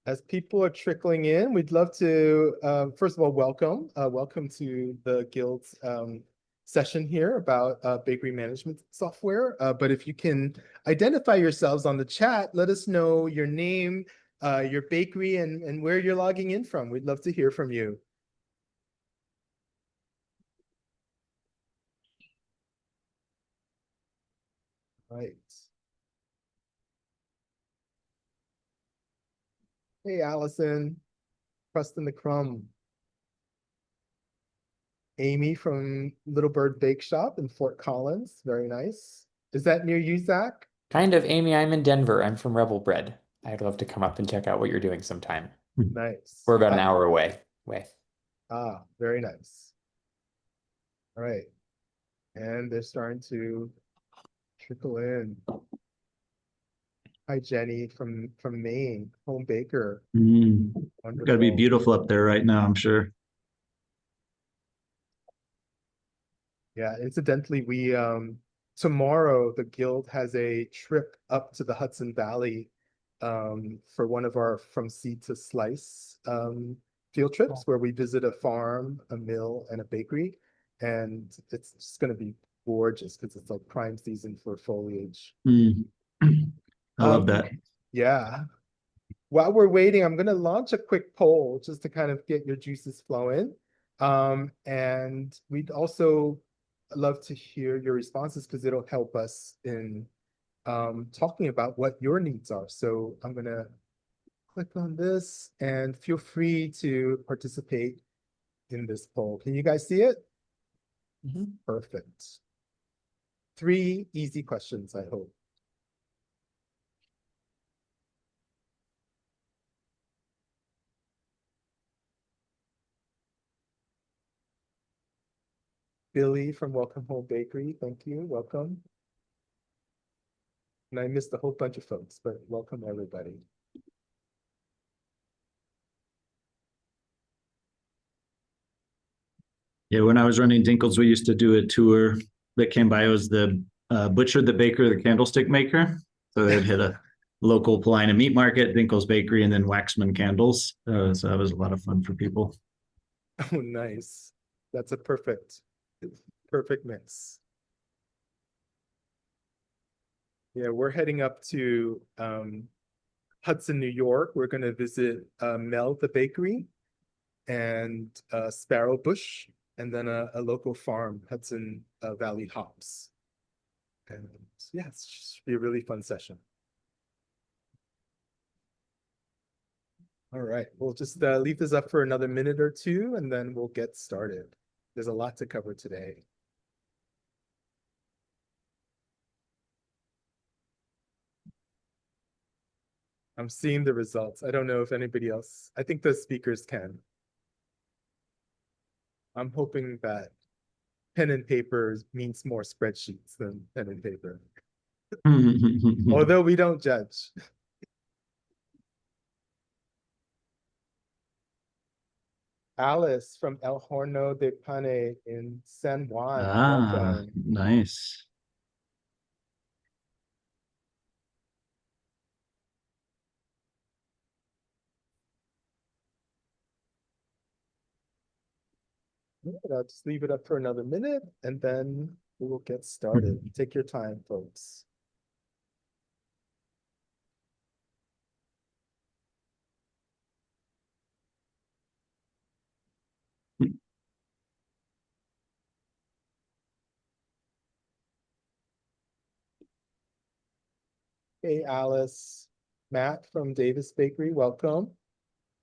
As people are trickling in, we'd love to, first of all, welcome to the Guild's session here about bakery management software. But if you can identify yourselves on the chat, let us know your name, your bakery, and where you're logging in from. We'd love to hear from you. Right. Hey, Allison, Crust and the Crumb. Amy from Little Bird Bake Shop in Fort Collins. Very nice. Is that near you, Zach? Kind of, Amy. I'm in Denver. I'm from Rebel Bread. I'd love to come up and check out what you're doing sometime. Nice. We're about an hour away. Very nice. All right. And they're starting to trickle in. Hi, Jenny from Maine, home baker. It's got to be beautiful up there right now, I'm sure. Yeah, incidentally, we tomorrow the Guild has a trip up to the Hudson Valley for one of our From Seed to Slice field trips where we visit a farm, a mill, and a bakery. And it's just going to be gorgeous because it's like prime season for foliage. I love that. Yeah. While we're waiting, I'm going to launch a quick poll just to kind of get your juices flowing. And we'd also love to hear your responses because it'll help us in talking about what your needs are. So I'm going to click on this and feel free to participate in this poll. Can you guys see it? Perfect. 3 easy questions, I hope. Billy from Welcome Home Bakery, thank you, welcome. And I missed a whole bunch of folks, but welcome everybody. Yeah, when I was running Dinkles, we used to do a tour that came by. It was the butcher, the baker, the candlestick maker. So they'd hit a local Paulina meat market, Dinkles Bakery, and then Waxman Candles. So that was a lot of fun for people. Oh, nice. That's a perfect mix. Yeah, we're heading up to Hudson, New York. We're going to visit Mel the Bakery and Sparrow Bush, and then a local farm, Hudson Valley Hops. And yeah, it should be a really fun session. All right, we'll just leave this up for another minute or two, and then we'll get started. There's a lot to cover today. I'm seeing the results. I don't know if anybody else, I think the speakers can. I'm hoping that pen and paper means more spreadsheets than pen and paper. Although we don't judge. Alice from El Horno de Pane in San Juan. Welcome. Nice. I'll just leave it up for another minute and then we will get started. Take your time, folks. Hey, Alice. Matt from Davis Bakery, welcome.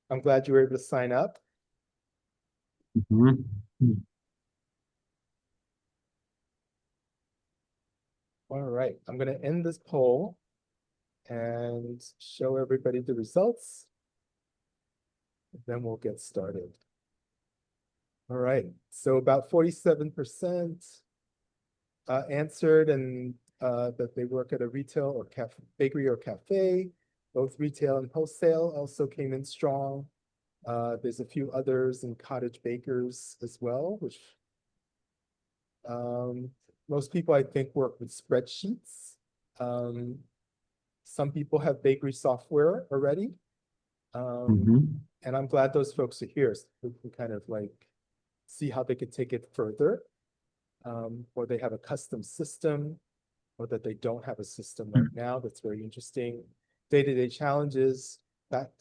I'm glad you were able to sign up. All right, I'm going to end this poll and show everybody the results. Then we'll get started. All right, so about 47% answered and that they work at a retail or bakery or cafe. Both retail and wholesale also came in strong. There's a few others in cottage bakers as well, which most people I think work with spreadsheets. Some people have bakery software already. Mhm. And I'm glad those folks are here so we can kind of like see how they could take it further. Or they have a custom system, or that they don't have a system right now. That's very interesting. Day-to-day challenges, that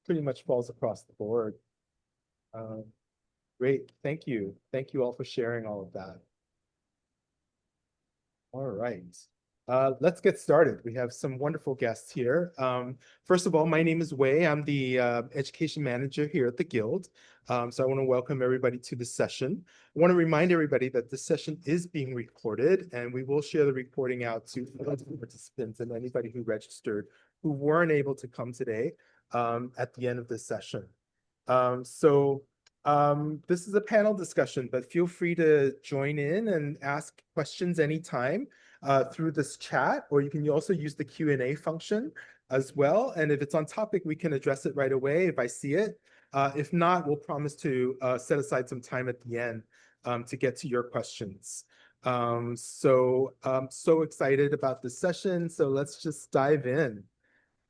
pretty much falls across the board. Great, thank you. Thank you all for sharing all of that. All right. Let's get started. We have some wonderful guests here. First of all, my name is Wei. I'm the education manager here at the Guild. So I want to welcome everybody to this session. I want to remind everybody that this session is being recorded, and we will share the recording out to participants and anybody who registered who weren't able to come today at the end of this session. This is a panel discussion, but feel free to join in and ask questions anytime through this chat, or you can also use the Q&A function as well. And if it's on topic, we can address it right away if I see it. If not, we'll promise to set aside some time at the end to get to your questions. I'm so excited about this session, so let's just dive in.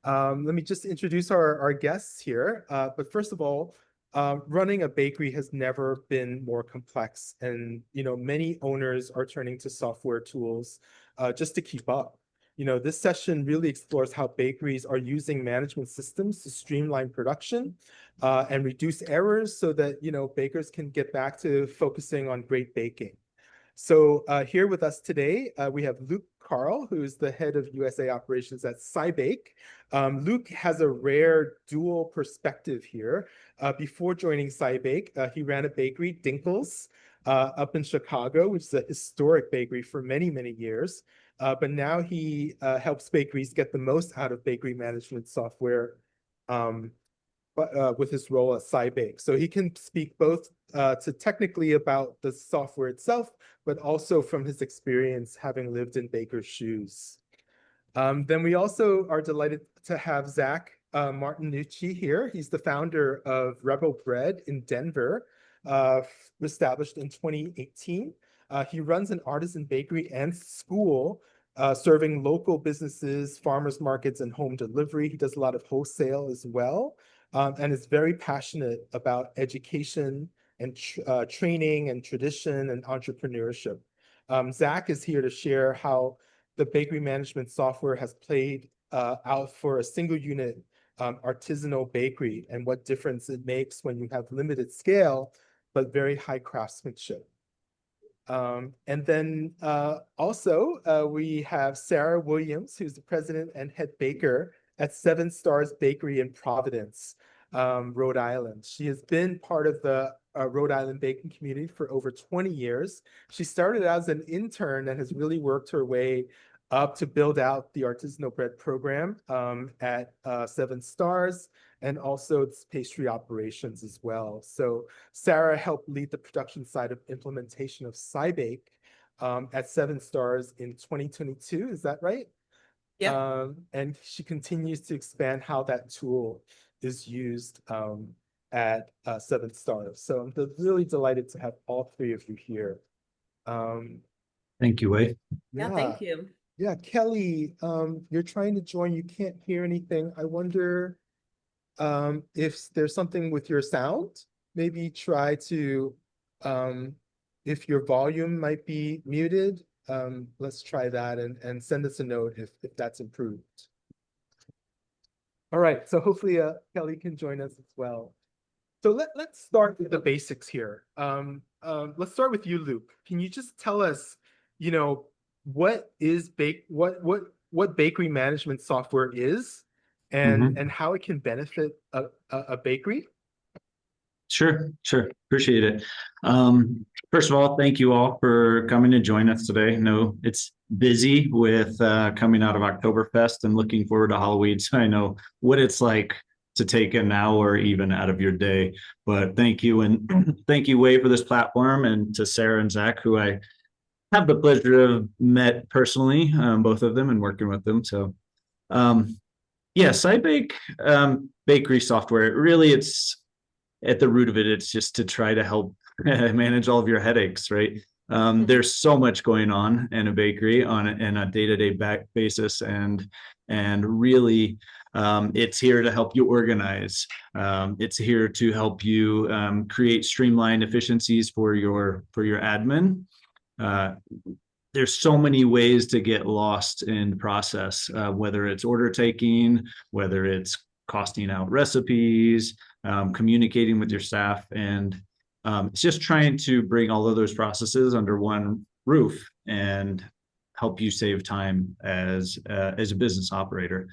Let me just introduce our guests here. But first of all, running a bakery has never been more complex, and many owners are turning to software tools just to keep up. This session really explores how bakeries are using management systems to streamline production and reduce errors so that bakers can get back to focusing on great baking. So here with us today, we have Karl, who is the head of USA operations at Cybake. Luke has a rare dual perspective here. Before joining Cybake, he ran a bakery, Dinkles, up in Chicago, which is a historic bakery for many, many years. But now he helps bakeries get the most out of bakery management software with his role at Cybake. So he can speak both to technically about the software itself, but also from his experience having lived in baker's shoes. Then we also are delighted to have Zach Martinucci here. He's the founder of Rebel Bread in Denver, established in 2018. He runs an artisan bakery and school serving local businesses, farmers markets, and home delivery. He does a lot of wholesale as well, and is very passionate about education and training and tradition and entrepreneurship. Zach is here to share how the bakery management software has played out for a single unit artisanal bakery and what difference it makes when you have limited scale, but very high craftsmanship. And then also we have Sarah Williams, who's the president and head baker at 7 Stars Bakery in Providence, Rhode Island. She has been part of the Rhode Island baking community for over 20 years. She started as an intern and has really worked her way up to build out the artisanal bread program at 7 Stars, and also its pastry operations as well. So Sarah helped lead the production side of implementation of Cybake at 7 Stars in 2022. Is that right? Yeah. And she continues to expand how that tool is used at 7 Stars. So I'm really delighted to have all three of you here. Thank you, Wei. Yeah, thank you. Yeah, Kelly, you're trying to join. You can't hear anything. I wonder if there's something with your sound. Maybe try to, if your volume might be muted, let's try that and send us a note if that's improved. All right, so hopefully Kelly can join us as well. So let's start with the basics here. Let's start with you, Luke. Can you just tell us, what is what bakery management software is and how it can benefit a bakery? Sure. Appreciate it. First of all, thank you all for coming to join us today. I know it's busy with coming out of Oktoberfest and looking forward to Halloween, so I know what it's like to take an hour even out of your day. But thank you, and thank you, Wei, for this platform, and to Sarah and Zach, who I have the pleasure to have met personally, both of them, and working with them. So yeah, Cybake bakery software, really it's at the root of it, it's just to try to help manage all of your headaches, right? There's so much going on in a bakery in a day-to-day basis, and really It's here to help you organize. It's here to help you create streamlined efficiencies for your admin. There's so many ways to get lost in the process, whether it's order taking, whether it's costing out recipes, communicating with your staff, and it's just trying to bring all of those processes under one roof and help you save time as a business operator.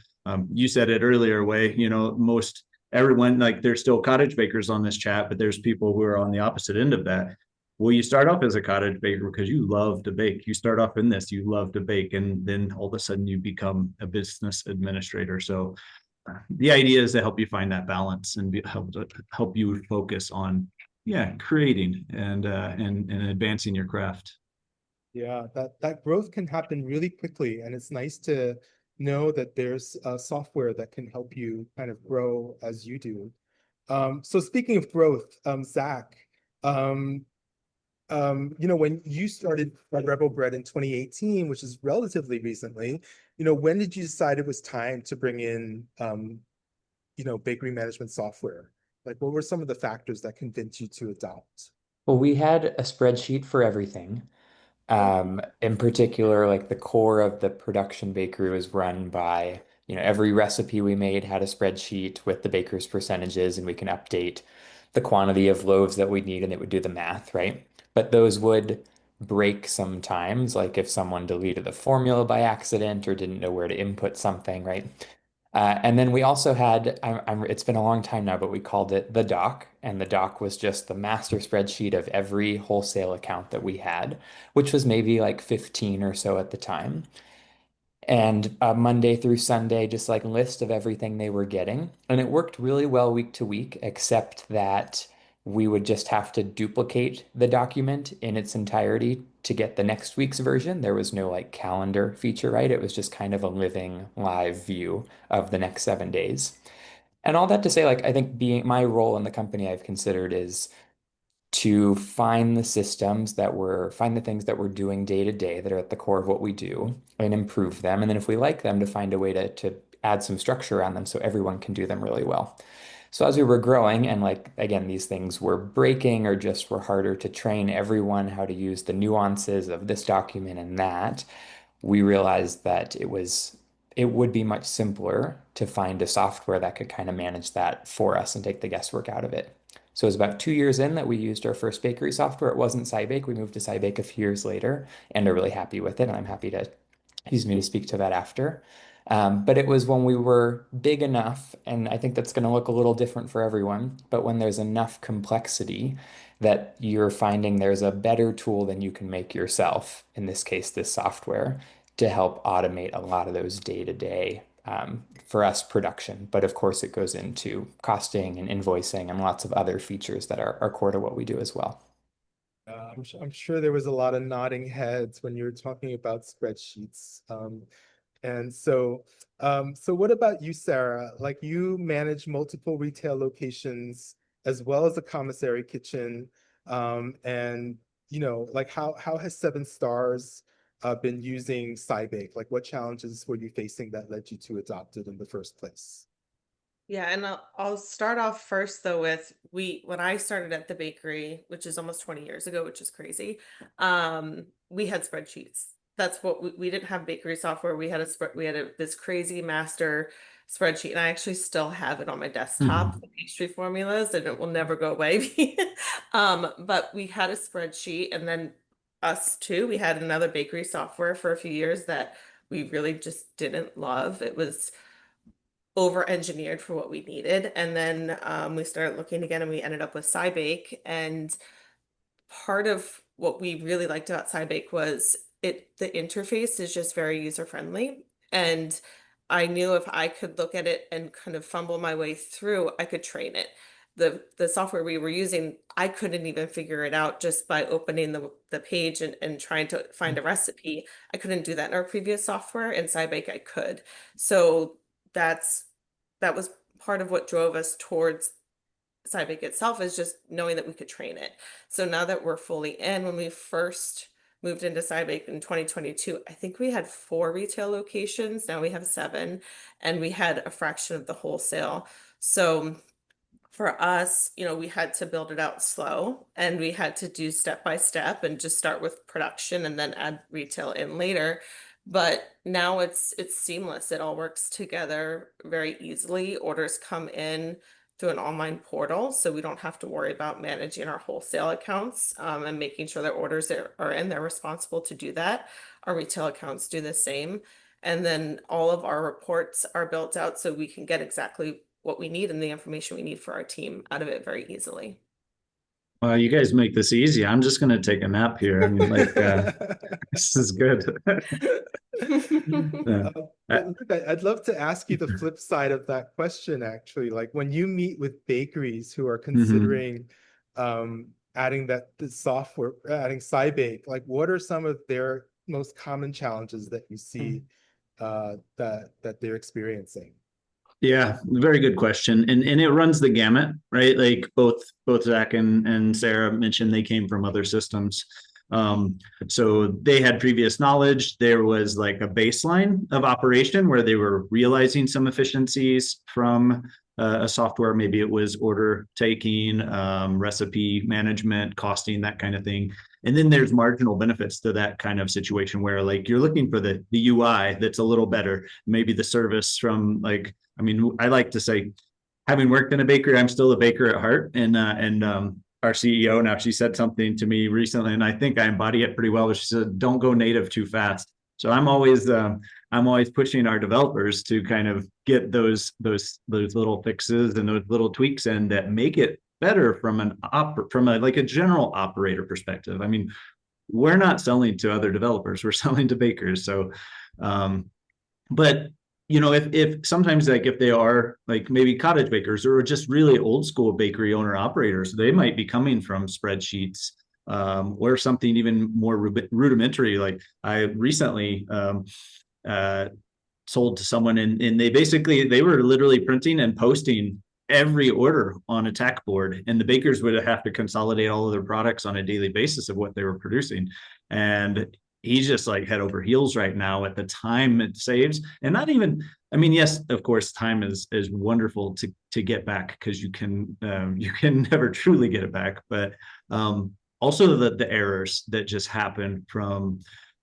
You said it earlier, Wei, most everyone, like, there's still cottage bakers on this chat, but there's people who are on the opposite end of that. Well, you start off as a cottage baker because you love to bake. You start off in this, you love to bake, and then all of a sudden you become a business administrator. So the idea is to help you find that balance and help you focus on, creating and advancing your craft. Yeah, that growth can happen really quickly, and it's nice to know that there's software that can help you kind of grow as you do. So speaking of growth, Zach, when you started Rebel Bread in 2018, which is relatively recently, when did you decide it was time to bring in, bakery management software? Like, what were some of the factors that convinced you to adopt? Well, we had a spreadsheet for everything. In particular, like the core of the production bakery was run by, every recipe we made had a spreadsheet with the baker's percentages, and we can update the quantity of loaves that we need, and it would do the math, right? But those would break sometimes, like if someone deleted the formula by accident or didn't know where to input something, right? And then we also had, it's been a long time now, but we called it the doc. And the doc was just the master spreadsheet of every wholesale account that we had, which was maybe like 15 or so at the time. And Monday through Sunday, just like list of everything they were getting. And it worked really well week to week, except that we would just have to duplicate the document in its entirety to get the next week's version. There was no like calendar feature, right? It was just kind of a living live view of the next 7 days. And all that to say, like, I think being my role in the company I've considered is to find the find the things that we're doing day to day that are at the core of what we do and improve them. And then if we like them, to find a way to add some structure around them so everyone can do them really well. So as we were growing and like, again, these things were breaking or just were harder to train everyone how to use the nuances of this document and that, we realized that it would be much simpler to find a software that could kind of manage that for us and take the guesswork out of it. So it was about 2 years in that we used our first bakery software. It wasn't Cybake. We moved to Cybake a few years later and are really happy with it. And I'm happy to speak to that after. But it was when we were big enough, and I think that's going to look a little different for everyone, but when there's enough complexity that you're finding there's a better tool than you can make yourself, in this case, this software, to help automate a lot of those day-to-day for us production. But of course, it goes into costing and invoicing and lots of other features that are core to what we do as well. I'm sure there was a lot of nodding heads when you were talking about spreadsheets. And so what about you, Sarah? Like, you manage multiple retail locations as well as a commissary kitchen. And like, how has Seven Stars been using Cybake? Like, what challenges were you facing that led you to adopt it in the first place? Yeah, and I'll start off first though with when I started at the bakery, which is almost 20 years ago, which is crazy. We had spreadsheets. That's what we didn't have bakery software. We had this crazy master spreadsheet, and I actually still have it on my desktop, the pastry formulas, and it will never go away. But we had a spreadsheet, and then us too, we had another bakery software for a few years that we really just didn't love. It was over-engineered for what we needed. And then we started looking again, and we ended up with Cybake. And part of what we really liked about Cybake was the interface is just very user-friendly. And I knew if I could look at it and kind of fumble my way through, I could train it. The software we were using, I couldn't even figure it out just by opening the page and trying to find a recipe. I couldn't do that in our previous software. In Cybake, I could. So that was part of what drove us towards Cybake itself, is just knowing that we could train it. So now that we're fully in, when we first moved into Cybake in 2022, I think we had 4 retail locations. Now we have 7, and we had a fraction of the wholesale. So for us, we had to build it out slow, and we had to do step by step and just start with production and then add retail in later. But now it's seamless. It all works together very easily. Orders come in through an online portal, so we don't have to worry about managing our wholesale accounts, and making sure their orders are in. They're responsible to do that. Our retail accounts do the same. And then all of our reports are built out so we can get exactly what we need and the information we need for our team out of it very easily. Well, you guys make this easy. I'm just going to take a nap here. I mean, like, this is good. Yeah. But look, I'd love to ask you the flip side of that question, actually. Like when you meet with bakeries who are considering adding the software, adding Cybake, like what are some of their most common challenges that you see that they're experiencing? Yeah, very good question. And it runs the gamut, right? Like both Zach and Sarah mentioned they came from other systems. So they had previous knowledge. There was like a baseline of operation where they were realizing some efficiencies from a software. Maybe it was order taking, recipe management, costing, that kind of thing. And then there's marginal benefits to that kind of situation where like you're looking for the UI that's a little better. Maybe the service from like, I mean, I like to say, having worked in a bakery, I'm still a baker at heart. And our CEO now, she said something to me recently, and I think I embody it pretty well. She said, "Don't go native too fast." So I'm always pushing our developers to kind of get those little fixes and those little tweaks in that make it better from a general operator perspective. I mean, we're not selling to other developers; we're selling to bakers. So, but if sometimes like if they are like maybe cottage bakers or just really old school bakery owner operators, they might be coming from spreadsheets or something even more rudimentary. Like I recently sold to someone and they were literally printing and posting every order on a tack board, and the bakers would have to consolidate all of their products on a daily basis of what they were producing. And he's just like head over heels right now at the time it saves. And not even, I mean, yes, of course, time is wonderful to get back because you can never truly get it back. But also the errors that just happen from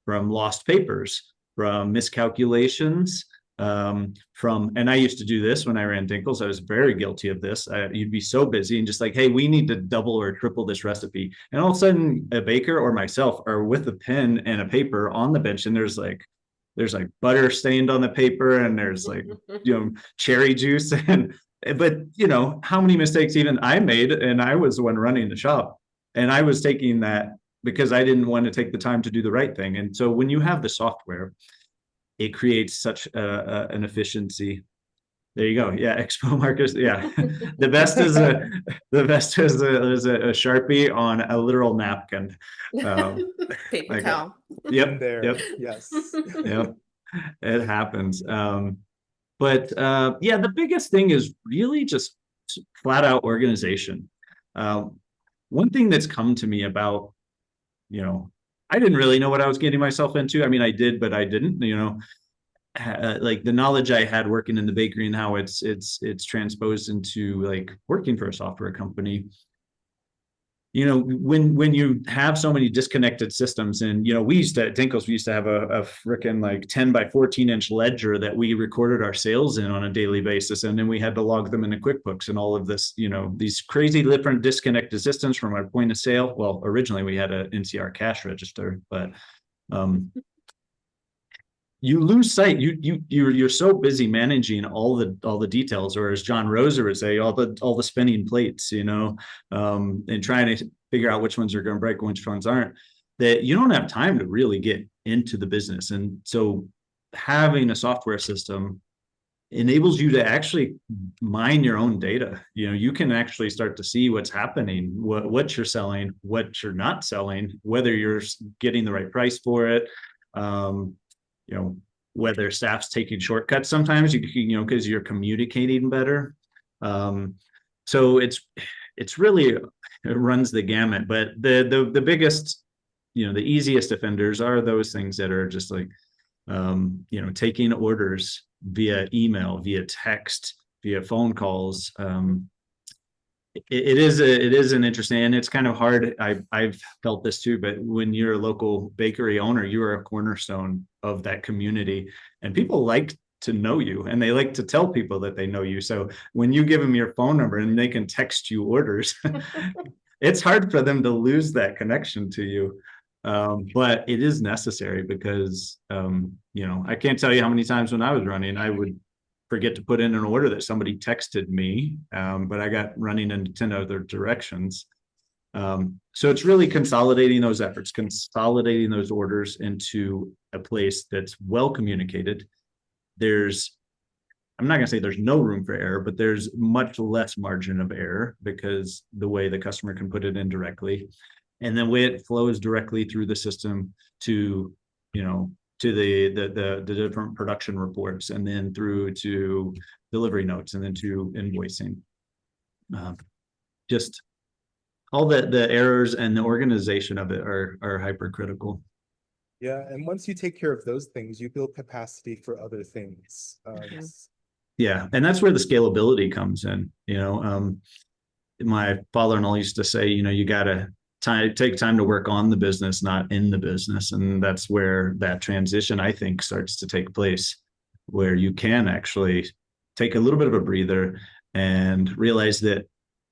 lost papers, from miscalculations, and I used to do this when I ran Dinkles. I was very guilty of this. You'd be so busy and just like, hey, we need to double or triple this recipe. And all of a sudden a baker or myself are with a pen and a paper on the bench, and there's like butter stained on the paper, and there's like, cherry juice. But how many mistakes even I made, and I was the one running the shop, and I was taking that because I didn't want to take the time to do the right thing. And so when you have the software, it creates such an efficiency. There you go. Yeah, Expo Marcus. Yeah, the best is a Sharpie on a literal napkin. Paper towel. Yep. There. Yep. Yes. Yep. It happens. But the biggest thing is really just flat out organization. One thing that's come to me about, I didn't really know what I was getting myself into. I mean, I did, but I didn't, like the knowledge I had working in the bakery and how it's transposed into like working for a software company. When you have so many disconnected systems, and we used to at Dinkles, we used to have a freaking like 10 by 14 inch ledger that we recorded our sales in on a daily basis, and then we had to log them into QuickBooks and all of this, these crazy different disconnected systems from our point of sale. Well, originally we had an NCR cash register, but you lose sight. You're so busy managing all the details, or as John Roser would say, all the spinning plates, and trying to figure out which ones are going to break and which ones aren't, that you don't have time to really get into the business. And so having a software system enables you to actually mine your own data. You can actually start to see what's happening, what you're selling, what you're not selling, whether you're getting the right price for it. Whether staff's taking shortcuts sometimes, because you're communicating better. So it's really, it runs the gamut. But the biggest the easiest offenders are those things that are just like, taking orders via email, via text, via phone calls. It is an interesting, and it's kind of hard. I've felt this too, but when you're a local bakery owner, you are a cornerstone of that community, and people like to know you, and they like to tell people that they know you. So when you give them your phone number and they can text you orders, it's hard for them to lose that connection to you. But it is necessary because, I can't tell you how many times when I was running, I would forget to put in an order that somebody texted me, but I got running in 10 other directions. So it's really consolidating those efforts, consolidating those orders into a place that's well communicated. I'm not going to say there's no room for error, but there's much less margin of error because the way the customer can put it in directly, and the way it flows directly through the system to, to the different production reports, and then through to delivery notes, and then to invoicing. Just all the errors and the organization of it are hypercritical. Yeah, and once you take care of those things, you build capacity for other things. Yeah, and that's where the scalability comes in. My father-in-law used to say, you got to take time to work on the business, not in the business. And that's where that transition, I think, starts to take place, where you can actually take a little bit of a breather and realize that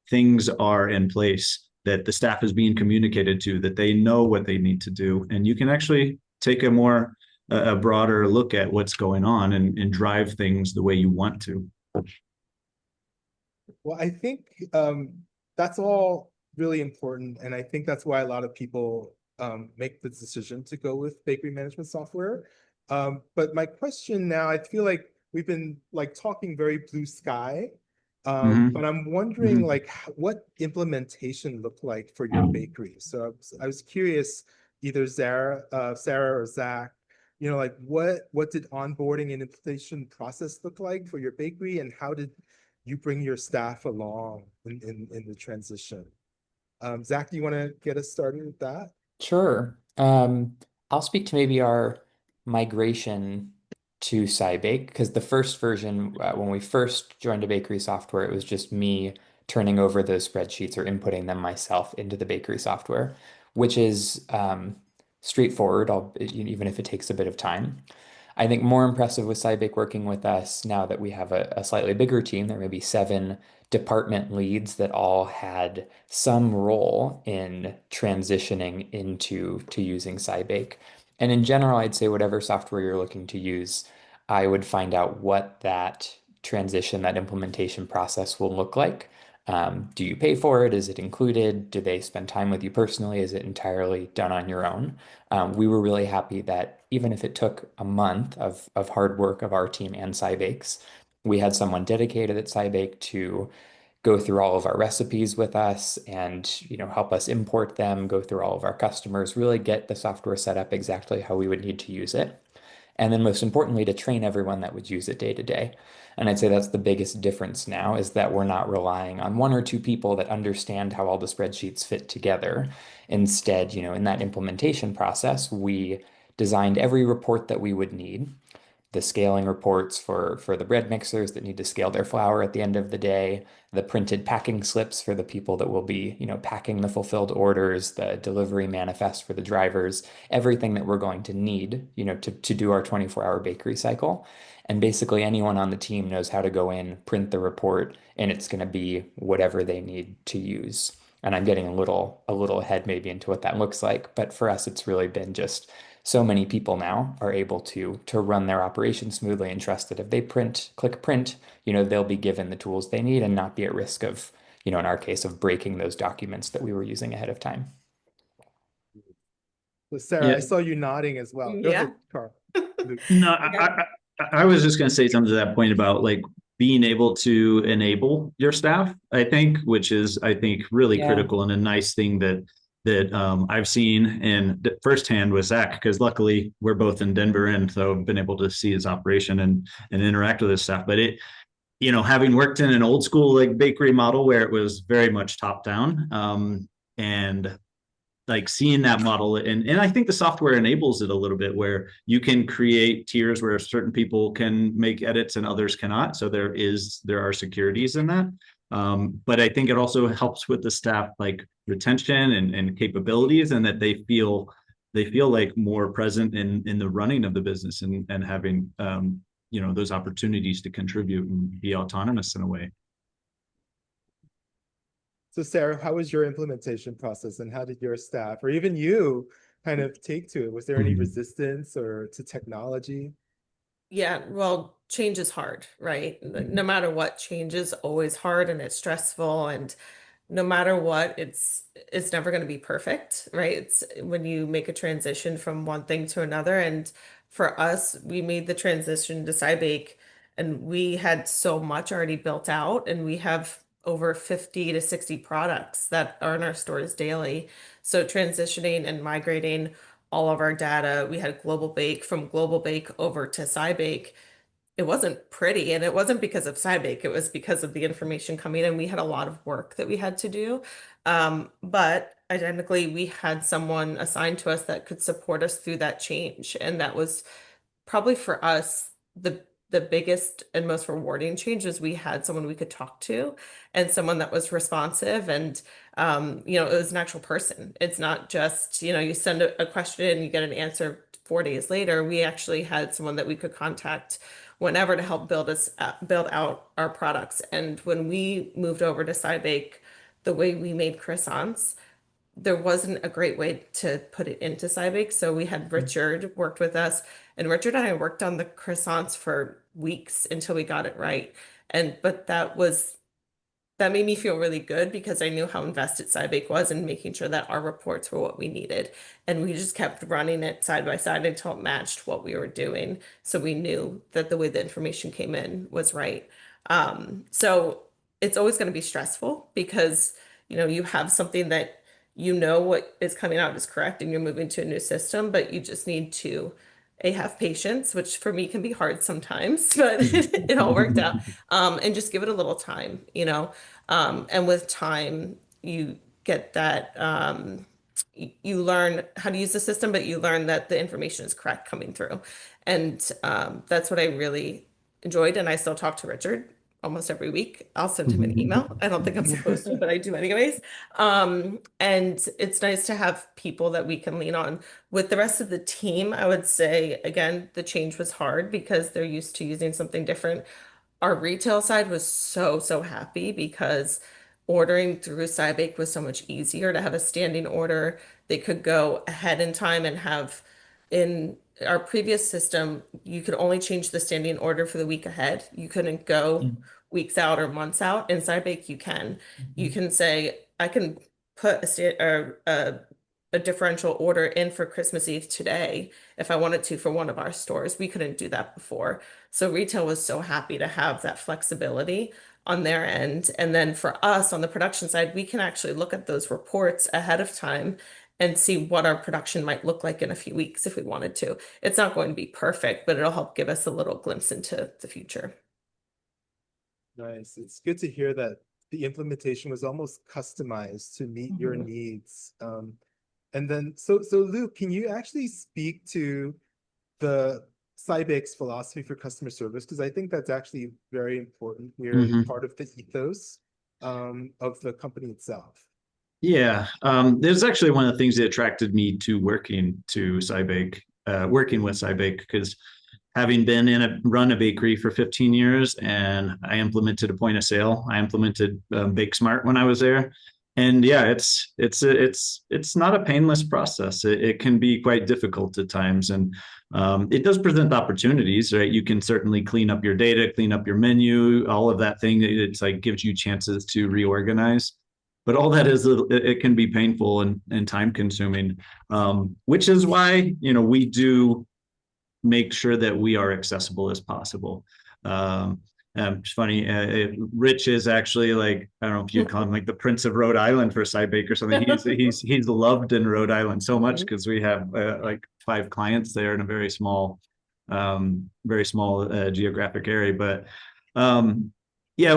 things are in place, that the staff is being communicated to, that they know what they need to do. And you can actually take a broader look at what's going on and drive things the way you want to. Well, I think that's all really important. And I think that's why a lot of people make the decision to go with bakery management software. But my question now, I feel like we've been talking very blue sky, but I'm wondering what implementation looked like for your bakery. So I was curious, either Sarah or Zach, what did onboarding and implementation process look like for your bakery, and how did you bring your staff along in the transition? Zach, do you want to get us started with that? Sure. I'll speak to maybe our migration to Cybake, because the first version, when we first joined a bakery software, it was just me turning over those spreadsheets or inputting them myself into the bakery software, which is straightforward, even if it takes a bit of time. I think more impressive with Cybake working with us now that we have a slightly bigger team. There may be 7 department leads that all had some role in transitioning into using Cybake. And in general, I'd say whatever software you're looking to use, I would find out what that transition, that implementation process will look like. Do you pay for it? Is it included? Do they spend time with you personally? Is it entirely done on your own? We were really happy that even if it took a month of hard work of our team and Cybake's, we had someone dedicated at Cybake to go through all of our recipes with us and help us import them, go through all of our customers, really get the software set up exactly how we would need to use it. And then most importantly, to train everyone that would use it day to day. And I'd say that's the biggest difference now, is that we're not relying on 1 or 2 people that understand how all the spreadsheets fit together. Instead, in that implementation process, we designed every report that we would need. The scaling reports for the bread mixers that need to scale their flour at the end of the day, the printed packing slips for the people that will be, packing the fulfilled orders, the delivery manifest for the drivers, everything that we're going to need, to do our 24-hour bakery cycle. And basically anyone on the team knows how to go in, print the report, and it's going to be whatever they need to use. And I'm getting a little ahead maybe into what that looks like, but for us, it's really been just so many people now are able to run their operation smoothly and trust that if they click print, they'll be given the tools they need and not be at risk of, in our case, of breaking those documents that we were using ahead of time. So Sarah, I saw you nodding as well. Go ahead, Karl. No, I was just going to say something to that point about being able to enable your staff, I think, which is, really critical, and a nice thing that I've seen and firsthand with Zach, because luckily we're both in Denver, and so I've been able to see his operation and interact with his staff. But having worked in an old school bakery model where it was very much top down, and like seeing that model, and I think the software enables it a little bit, where you can create tiers where certain people can make edits and others cannot. So there are securities in that. But I think it also helps with the staff like retention and capabilities, and that they feel like more present in the running of the business, and having those opportunities to contribute and be autonomous in a way. So Sarah, how was your implementation process, and how did your staff or even you kind of take to it? Was there any resistance or to technology? Yeah, well, change is hard, right? No matter what, change is always hard and it's stressful, and no matter what, it's never going to be perfect, right? It's when you make a transition from one thing to another. And for us, we made the transition to Cybake, and we had so much already built out, and we have over 50 to 60 products that are in our stores daily. So transitioning and migrating all of our data, we had Global Bake, from Global Bake over to Cybake. It wasn't pretty, and it wasn't because of Cybake. It was because of the information coming in. We had a lot of work that we had to do. But identically, we had someone assigned to us that could support us through that change. And that was probably for us the biggest and most rewarding change, was we had someone we could talk to, and someone that was responsive, and it was an actual person. It's not just, you send a question and you get an answer 4 days later. We actually had someone that we could contact whenever to help build out our products. And when we moved over to Cybake, the way we made croissants, there wasn't a great way to put it into Cybake. So we had Richard worked with us, and Richard and I worked on the croissants for weeks until we got it right. But that made me feel really good, because I knew how invested Cybake was in making sure that our reports were what we needed. And we just kept running it side by side until it matched what we were doing. So we knew that the way the information came in was right. So it's always going to be stressful, because, you have something that what is coming out is correct, and you're moving to a new system, but you just need to have patience, which for me can be hard sometimes, but it all worked out. And just give it a little time. And with time, you get that, you learn how to use the system, but you learn that the information is correct coming through. And that's what I really enjoyed. And I still talk to Richard almost every week. I'll send him an email. I don't think I'm supposed to, but I do anyways. And it's nice to have people that we can lean on. With the rest of the team, I would say, again, the change was hard because they're used to using something different. Our retail side was so happy, because ordering through Cybake was so much easier to have a standing order. They could go ahead in time and have, in our previous system, you could only change the standing order for the week ahead. You couldn't go weeks out or months out. In Cybake, you can. You can say, I can put a differential order in for Christmas Eve today if I wanted to for one of our stores. We couldn't do that before. So retail was so happy to have that flexibility on their end. And then for us on the production side, we can actually look at those reports ahead of time and see what our production might look like in a few weeks if we wanted to. It's not going to be perfect, but it'll help give us a little glimpse into the future. Nice. It's good to hear that the implementation was almost customized to meet your needs. And then, so Luke, can you actually speak to the Cybake's philosophy for customer service? Because I think that's actually very important here, and part of the ethos of the company itself. Yeah, there's actually one of the things that attracted me to working with Cybake, because having been run a bakery for 15 years, and I implemented a point of sale, I implemented Bake Smart when I was there. And yeah, it's not a painless process. It can be quite difficult at times, and it does present opportunities, right? You can certainly clean up your data, clean up your menu, all of that thing. It's like gives you chances to reorganize. But all that it can be painful and time consuming, which is why, we do make sure that we are accessible as possible. It's funny, Rich is actually like, I don't know if you'd call him like the Prince of Rhode Island for Cybake or something. He's loved in Rhode Island so much, because we have like 5 clients there in a very small geographic area. But yeah,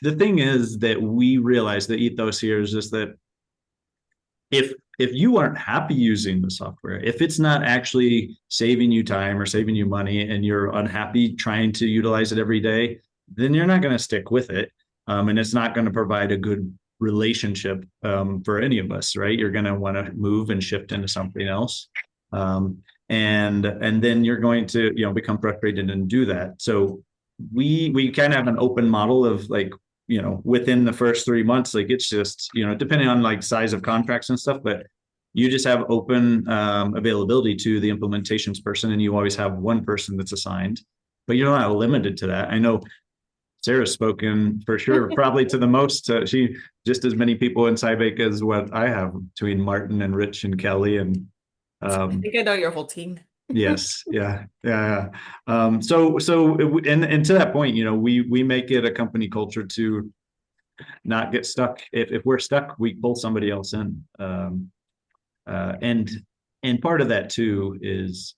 the thing is that we realize the ethos here is just that if you aren't happy using the software, if it's not actually saving you time or saving you money and you're unhappy trying to utilize it every day, then you're not going to stick with it. And it's not going to provide a good relationship for any of us, right? You're going to want to move and shift into something else. And then you're going to, become frustrated and do that. So we kind of have an open model of like, within the first 3 months, like it's just, depending on like size of contracts and stuff, but you just have open availability to the implementations person, and you always have one person that's assigned, but you're not limited to that. I know Sarah's spoken for sure, probably to the most. She just as many people in Cybake as what I have between Martin and Rich and Kelly and. I think I know your whole team. Yes, yeah. So and to that point, we make it a company culture to not get stuck. If we're stuck, we pull somebody else in. And part of that too is,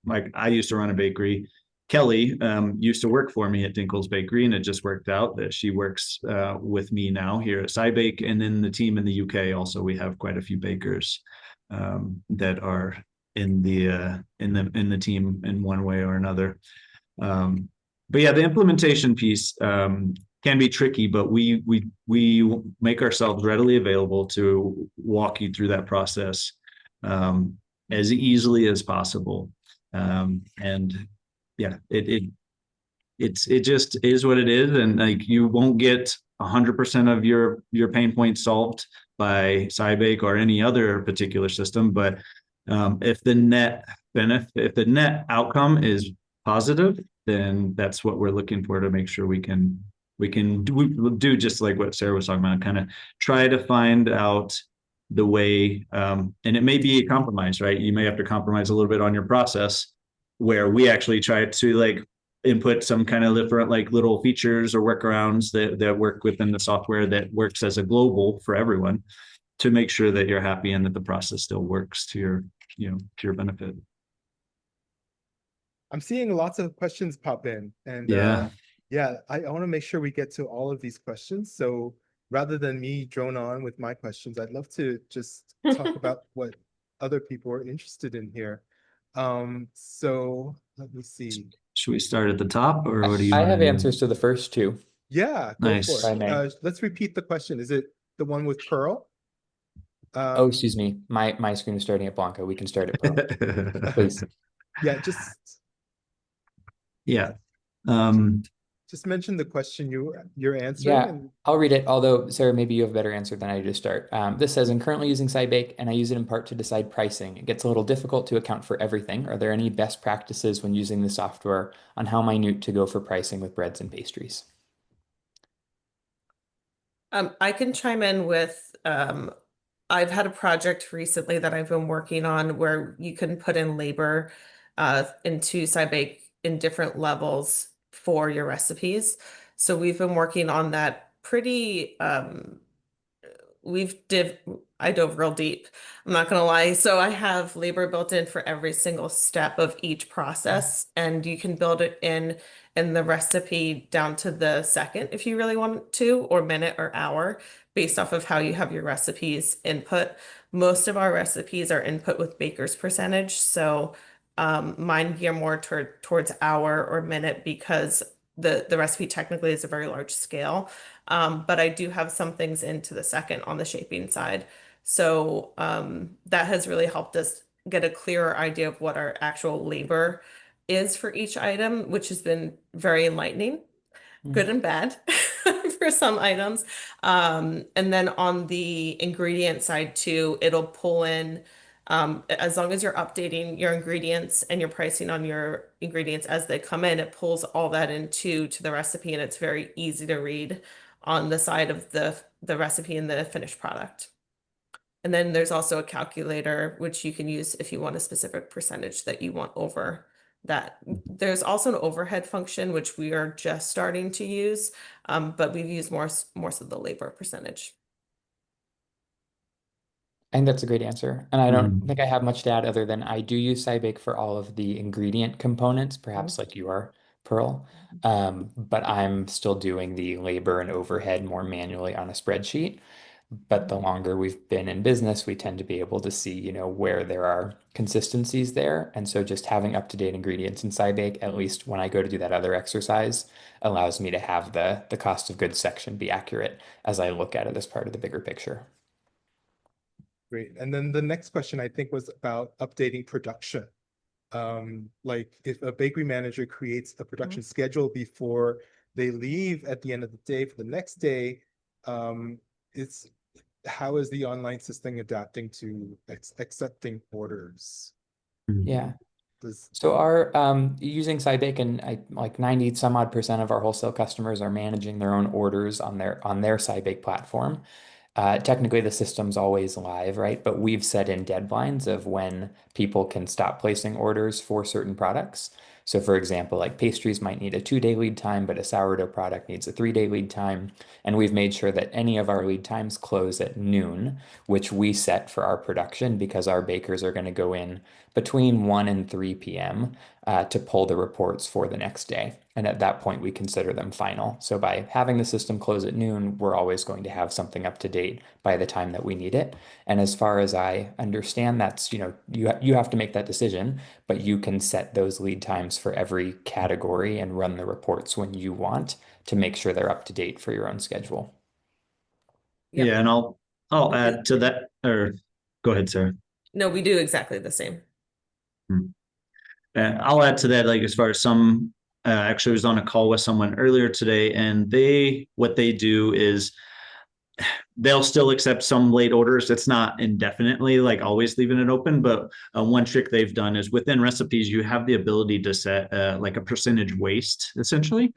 like, I used to run a bakery. Kelly used to work for me at Dinkle's Bakery, and it just worked out that she works with me now here at Cybake, and then the team in the UK also. We have quite a few bakers that are in the team in one way or another. But yeah, the implementation piece can be tricky, but we make ourselves readily available to walk you through that process as easily as possible. And yeah, it just is what it is, and like you won't get 100% of your pain points solved by Cybake or any other particular system, but if the net outcome is positive, then that's what we're looking for, to make sure we can do just like what Sarah was talking about, kind of try to find out the way, and it may be a compromise, right? You may have to compromise a little bit on your process, where we actually try to like input some kind of different like little features or workarounds that work within the software that works as a global for everyone, to make sure that you're happy and that the process still works to your benefit. I'm seeing lots of questions pop in, and Yeah. I want to make sure we get to all of these questions. So rather than me drone on with my questions, I'd love to just talk about what other people are interested in here. So let me see. Should we start at the top, or what do you I want have to do? answers to the first two. Yeah, go Nice. for If I may. it. Let's repeat the question. Is it the one with Karl? Oh, excuse me. My screen is starting at Blanca. We can start at Pearl. Please. Yeah, Yeah. just mention the question you're answering. Yeah, And I'll read it. Although, Sarah, maybe you have a better answer than I do to start. This says, I'm currently using Cybake, and I use it in part to decide pricing. It gets a little difficult to account for everything. Are there any best practices when using the software on how minute to go for pricing with breads and pastries? I can chime in with I've had a project recently that I've been working on where you can put in labor into Cybake in different levels for your recipes. So we've been working on that pretty I dove real deep. I'm not gonna lie. So I have labor built in for every single step of each process, and you can build it in the recipe down to the second if you really want to, or minute or hour, based off of how you have your recipes input. Most of our recipes are input with baker's percentage, so mine gear more towards hour or minute because the recipe technically is a very large scale. But I do have some things into the second on the shaping side. So that has really helped us get a clearer idea of what our actual labor is for each item, which has been very enlightening, good and bad for some items. And then on the ingredient side too, it'll pull in, as long as you're updating your ingredients and your pricing on your ingredients as they come in, it pulls all that into the recipe, and it's very easy to read on the side of the recipe and the finished product. And then there's also a calculator, which you can use if you want a specific percentage that you want over that. There's also an overhead function, which we are just starting to use, but we've used more so the labor percentage. I think that's a great answer. And I don't think I have much to add other than I do use Cybake for all of the ingredient components, perhaps like you are, Pearl. But I'm still doing the labor and overhead more manually on a spreadsheet. But the longer we've been in business, we tend to be able to see, where there are consistencies there. And so just having up-to-date ingredients in Cybake, at least when I go to do that other exercise, allows me to have the cost of goods section be accurate as I look at it as part of the bigger picture. Great. And then the next question I think was about updating production. Like if a bakery manager creates a production schedule before they leave at the end of the day for the next day, how is the online system adapting to accepting orders? Yeah. Does So our using Cybake, and like 90 some odd percent of our wholesale customers are managing their own orders on their Cybake platform. Technically, the system's always live, right? But we've set in deadlines of when people can stop placing orders for certain products. So, for example, like pastries might need a 2-day lead time, but a sourdough product needs a 3-day lead time. And we've made sure that any of our lead times close at noon, which we set for our production because our bakers are going to go in between 1 and 3 p.m. To pull the reports for the next day. And at that point, we consider them final. So by having the system close at noon, we're always going to have something up to date by the time that we need it. And as far as I understand, that's, you have to make that decision, but you can set those lead times for every category and run the reports when you want to make sure they're up to date for your own schedule. Yep. Yeah, and I'll add to that, or go ahead, Sarah. No, we do exactly the same. I'll add to that, like as far as some, actually I was on a call with someone earlier today, and what they do is they'll still accept some late orders. It's not indefinitely, like always leaving it open, but one trick they've done is within recipes, you have the ability to set like a percentage waste, essentially.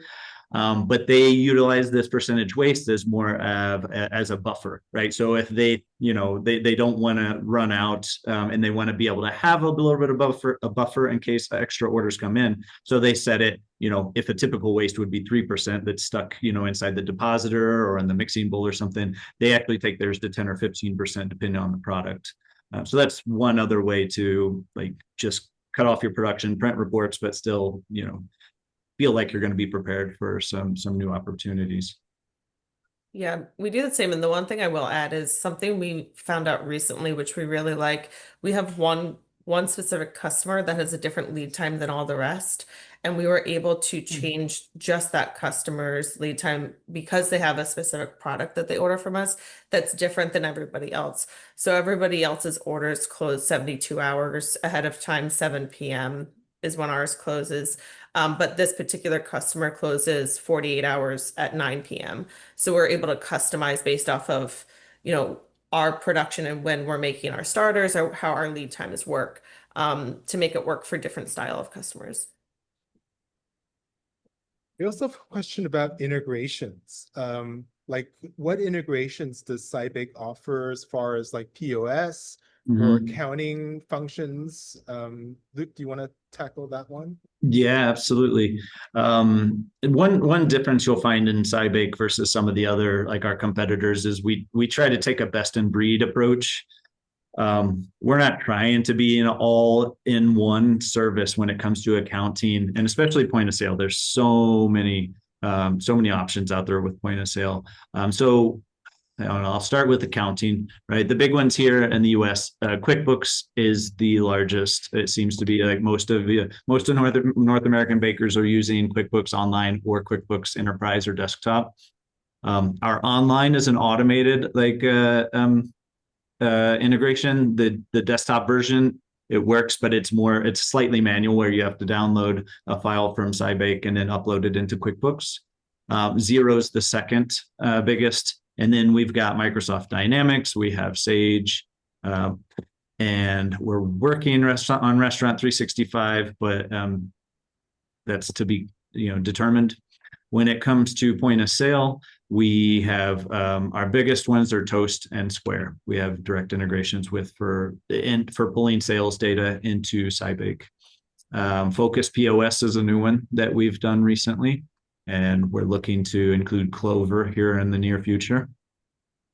But they utilize this percentage waste as more of as a buffer, right? So if they, they don't want to run out and they want to be able to have a little bit of buffer in case extra orders come in. So they set it, if a typical waste would be 3% that's stuck, inside the depositor or in the mixing bowl or something, they actually take theirs to 10 or 15% depending on the product. So that's one other way to like just cut off your production, print reports, but still, feel like you're going to be prepared for some new opportunities. Yeah, we do the same. And the one thing I will add is something we found out recently, which we really like. We have one specific customer that has a different lead time than all the rest. And we were able to change just that customer's lead time because they have a specific product that they order from us that's different than everybody else. So everybody else's orders close 72 hours ahead of time, 7 p.m. is when ours closes. But this particular customer closes 48 hours at 9 p.m. So we're able to customize based off of, our production and when we're making our starters or how our lead times work, to make it work for different style of customers. We also have a question about integrations. Like what integrations does Cybake offer as far as like POS or accounting functions? Luke, do you want to tackle that one? Yeah, absolutely. One difference you'll find in Cybake versus some of the other, like our competitors, is we try to take a best in breed approach. We're not trying to be an all-in-one service when it comes to accounting and especially point of sale. There's so many options out there with point of sale. So I'll start with accounting, right? The big ones here in the US, QuickBooks is the largest. It seems to be like most of North American bakers are using QuickBooks Online or QuickBooks Enterprise or Desktop. Our online is an automated integration. The desktop version, it works, but it's slightly manual where you have to download a file from Cybake and then upload it into QuickBooks. Xero's the second biggest. And then we've got Microsoft Dynamics, we have Sage, and we're working on Restaurant 365, but that's to be determined. When it comes to point of sale, we have our biggest ones are Toast and Square. We have direct integrations for pulling sales data into Cybake. Focus POS is a new one that we've done recently, and we're looking to include Clover here in the near future.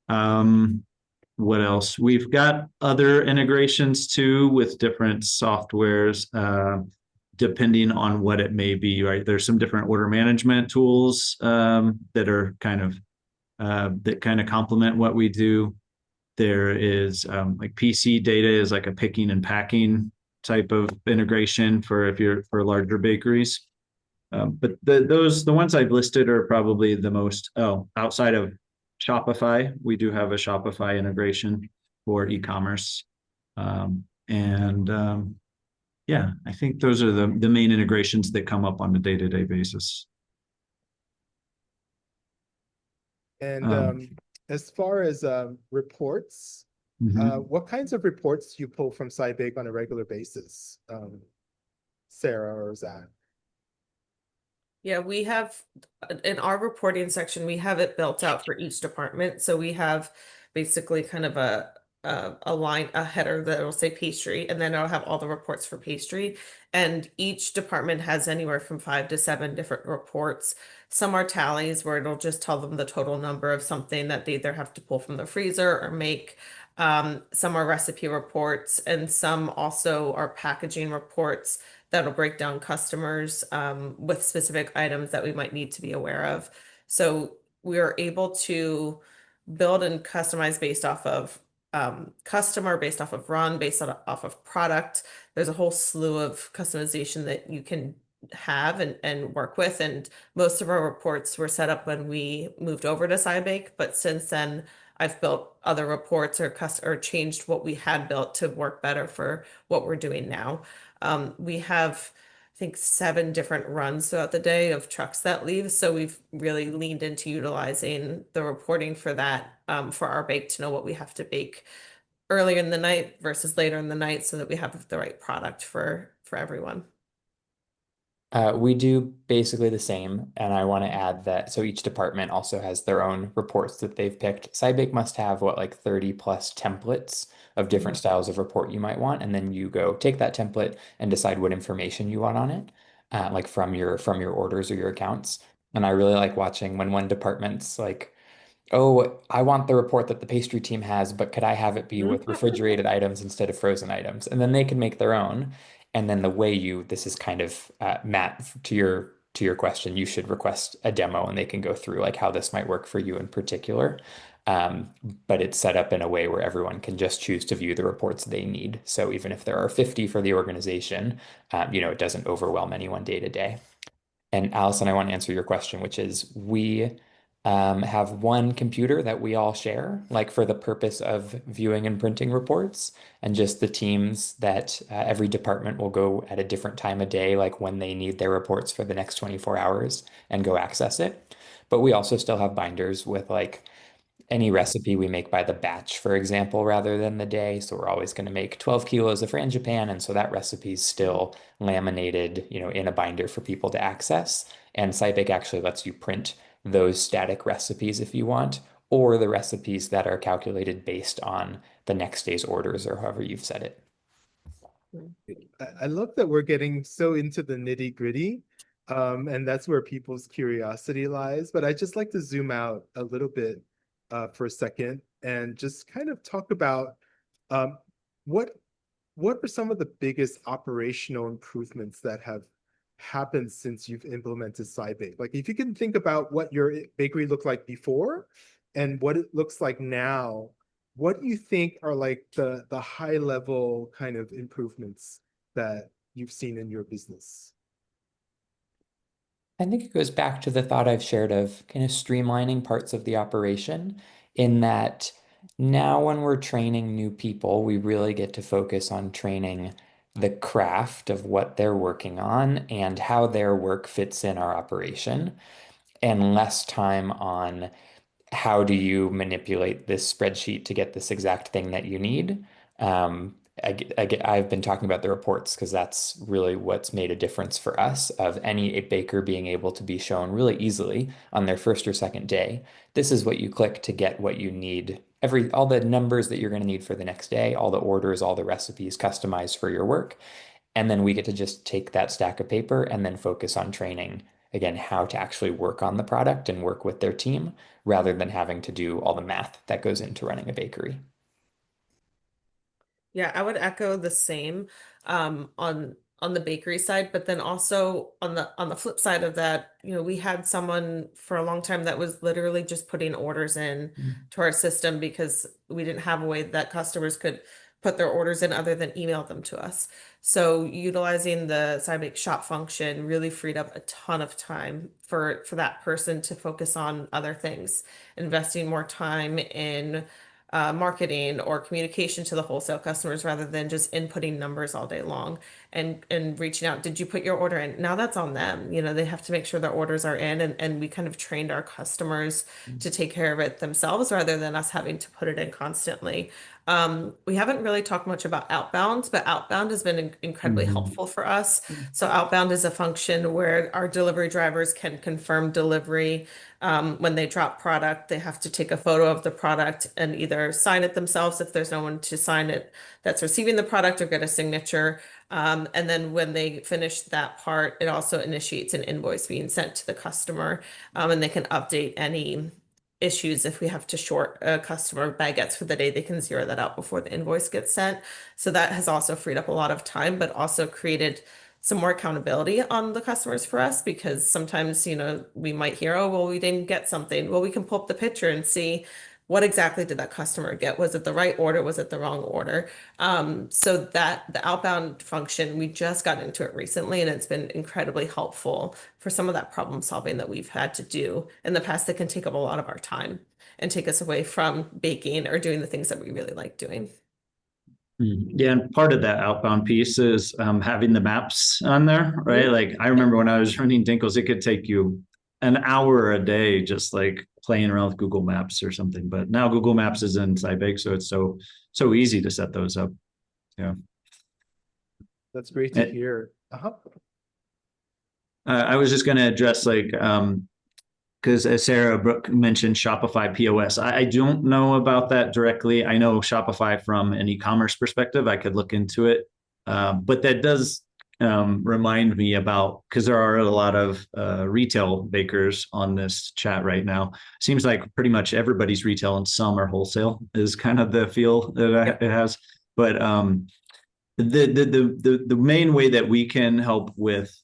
What else? We've got other integrations too with different softwares, depending on what it may be, right? There's some different order management tools that are kind of that kind of complement what we do. There is like PC data is like a picking and packing type of integration for larger bakeries. But the ones I've listed are probably the most, outside of Shopify, we do have a Shopify integration for e-commerce. Yeah, I think those are the main integrations that come up on a day-to-day basis. And as far as reports, what kinds of reports do you pull from Cybake on a regular basis, Sarah or Zach? Yeah, we have in our reporting section, we have it built out for each department. So we have basically kind of a line, a header that will say pastry, and then it'll have all the reports for pastry. And each department has anywhere from 5 to 7 different reports. Some are tallies where it'll just tell them the total number of something that they either have to pull from the freezer or make. Some are recipe reports, and some also are packaging reports that'll break down customers with specific items that we might need to be aware of. So we are able to build and customize based off of customer, based off of run, off of product. There's a whole slew of customization that you can have and work with. And most of our reports were set up when we moved over to Cybake, but since then I've built other reports or changed what we had built to work better for what we're doing now. We have, I think, 7 different runs throughout the day of trucks that leave. So we've really leaned into utilizing the reporting for that, for our bake to know what we have to bake earlier in the night versus later in the night so that we have the right product for everyone. We do basically the same, and I want to add that so each department also has their own reports that they've picked. Cybake must have what, like 30 plus templates of different styles of report you might want, and then you go take that template and decide what information you want on it, like from your orders or your accounts. And I really like watching when one department's like, oh, I want the report that the pastry team has, but could I have it be with refrigerated items instead of frozen items? And then they can make their own. And then this is kind of Matt, to your question, you should request a demo and they can go through like how this might work for you in particular. Um, but it's set up in a way where everyone can just choose to view the reports they need. So even if there are 50 for the organization, it doesn't overwhelm anyone day to day. And Allison, I want to answer your question, which is we have one computer that we all share, like for the purpose of viewing and printing reports, and just the teams that every department will go at a different time of day, like when they need their reports for the next 24 hours and go access it. But we also still have binders with like any recipe we make by the batch, for example, rather than the day. So we're always going to make 12 kilos of frangipan. And so that recipe is still laminated, in a binder for people to access. And Cybake actually lets you print those static recipes if you want, or the recipes that are calculated based on the next day's orders or however you've set it. I love that we're getting so into the nitty gritty. And that's where people's curiosity lies. But I just like to zoom out a little bit for a second and just kind of talk about what are some of the biggest operational improvements that have happened since you've implemented Cybake? Like if you can think about what your bakery looked like before and what it looks like now, what do you think are like the high level kind of improvements that you've seen in your business? I think it goes back to the thought I've shared of kind of streamlining parts of the operation in that now when we're training new people, we really get to focus on training the craft of what they're working on and how their work fits in our operation, and less time on how do you manipulate this spreadsheet to get this exact thing that you need. I've been talking about the reports because that's really what's made a difference for us of any baker being able to be shown really easily on their first or second day. This is what you click to get what you need. All the numbers that you're going to need for the next day, all the orders, all the recipes customized for your work. And then we get to just take that stack of paper and then focus on training, again, how to actually work on the product and work with their team rather than having to do all the math that goes into running a bakery. Yeah, I would echo the same on on the bakery side, but then also on the flip side of that, we had someone for a long time that was literally just putting orders in to our system because we didn't have a way that customers could put their orders in other than email them to us. So utilizing the Cybake shop function really freed up a ton of time for that person to focus on other things, investing more time in marketing or communication to the wholesale customers rather than just inputting numbers all day long and reaching out. Did you put your order in? Now that's on them. They have to make sure their orders are in, and we kind of trained our customers to take care of it themselves rather than us having to put it in constantly. We haven't really talked much about outbound, but outbound has been incredibly helpful for us. So outbound is a function where our delivery drivers can confirm delivery. When they drop product, they have to take a photo of the product and either sign it themselves if there's no one to sign it that's receiving the product, or get a signature. And then when they finish that part, it also initiates an invoice being sent to the customer, and they can update any issues. If we have to short a customer baguettes for the day, they can zero that out before the invoice gets sent. So that has also freed up a lot of time, but also created some more accountability on the customers for us, because sometimes, we might hear, oh, well, we didn't get something. Well, we can pull up the picture and see what exactly did that customer get? Was it the right order? Was it the wrong order? So that the outbound function, we just got into it recently, and it's been incredibly helpful for some of that problem solving that we've had to do in the past that can take up a lot of our time and take us away from baking or doing the things that we really like doing. Yeah, and part of that outbound piece is having the maps on there, right? Like I remember when I was running Dinkles, it could take you an hour a day just like playing around with Google Maps or something. But now Google Maps is in Cybake, so it's so easy to set those up. Yeah, That's great to hear. I was just going to address because as Sarah Brooke mentioned Shopify POS. I don't know about that directly. I know Shopify from an e-commerce perspective. I could look into it. But that does remind me about, because there are a lot of retail bakers on this chat right now. Seems like pretty much everybody's retail and some are wholesale is kind of the feel that it has. But the main way that we can help with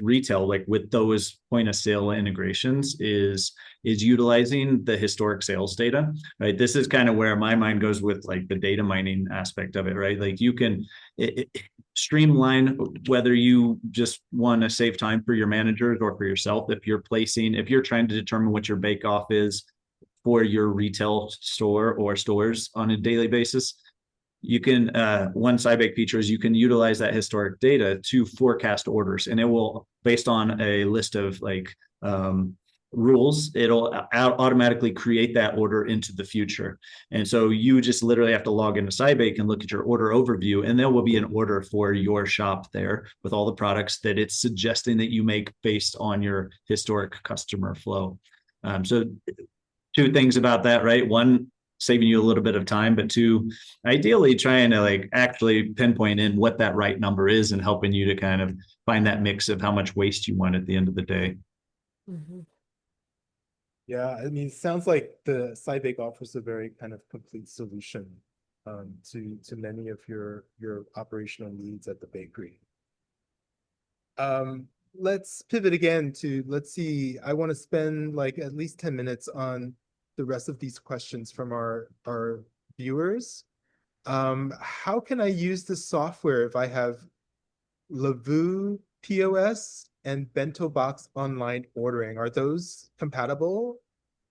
retail, like with those point of sale integrations, is utilizing the historic sales data, right? This is kind of where my mind goes with like the data mining aspect of it, right? Like you can streamline, whether you just want to save time for your managers or for yourself. If you're trying to determine what your bake off is for your retail store or stores on a daily basis, you can one Cybake feature is you can utilize that historic data to forecast orders, and it will, based on a list of rules, it'll automatically create that order into the future. And so you just literally have to log into Cybake and look at your order overview, and there will be an order for your shop there with all the products that it's suggesting that you make based on your historic customer flow. So two things about that, right? One, saving you a little bit of time, but two, ideally trying to actually pinpoint in what that right number is and helping you to kind of find that mix of how much waste you want at the end of the day. Mm-hmm. Yeah, I mean, it sounds like the Cybake offers a very kind of complete solution to many of your operational needs at the bakery. Let's pivot again to, let's see, I want to spend at least 10 minutes on the rest of these questions from our viewers. How can I use the software if I have Lavu POS and Bento Box online ordering? Are those compatible?